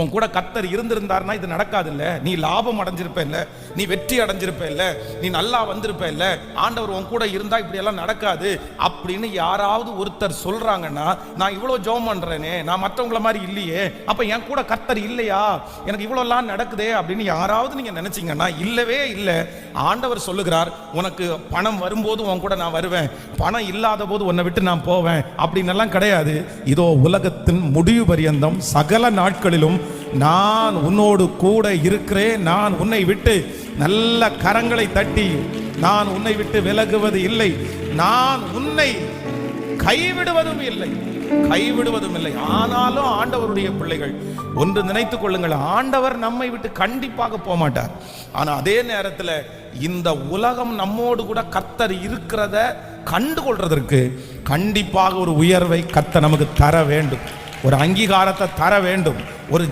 உன் கூட கர்த்தர் இருந்திருந்தார்னா இது நடக்காது இல்ல. நீ லாபம் அடைஞ்சிருப்ப இல்ல, நீ வெற்றி அடைஞ்சிருப்ப இல்ல, நீ நல்லா வந்திருப்ப இல்ல, ஆண்டவர் உன் கூட இருந்தா இப்படி எல்லாம் நடக்காது அப்படின்னு யாராவது ஒருத்தர் சொல்றாங்கன்னா, நான் இவ்வளவு ஜெபம் பண்றேனே, நான் மற்றவங்கள மாதிரி இல்லையே, அப்ப என் கூட கர்த்தர் இல்லையா, எனக்கு இவ்வளவு எல்லாம் நடக்குதே அப்படின்னு யாராவது நீங்க நினைச்சீங்கன்னா இல்லவே இல்லை. ஆண்டவர் சொல்லுகிறார், உனக்கு பணம் வரும்போது உன் கூட நான் வருவேன், பணம் இல்லாத போது உன்னை விட்டு நான் போவேன் அப்படின்னு எல்லாம் கிடையாது. இதோ உலகத்தின் முடிவு பரியந்தம் சகல நாட்களிலும் நான் உன்னோடு கூட இருக்கிறேன், நான் உன்னை விட்டு நல்ல கரங்களை தட்டி நான் உன்னை விட்டு விலகுவது இல்லை, நான் உன்னை கைவிடுவதும் இல்லை, கைவிடுவதும் இல்லை. ஆனாலும் ஆண்டவருடைய பிள்ளைகள் ஒன்று நினைத்துக் கொள்ளுங்கள், ஆண்டவர் நம்மை விட்டு கண்டிப்பாக போக மாட்டார். ஆனா அதே நேரத்தில் இந்த உலகம் நம்மோடு கூட கர்த்தர் இருக்கிறத கண்டுகொள்றதற்கு கண்டிப்பாக ஒரு உயர்வை கர்த்தர் நமக்கு தர வேண்டும், ஒரு அங்கீகாரத்தை தர வேண்டும், ஒரு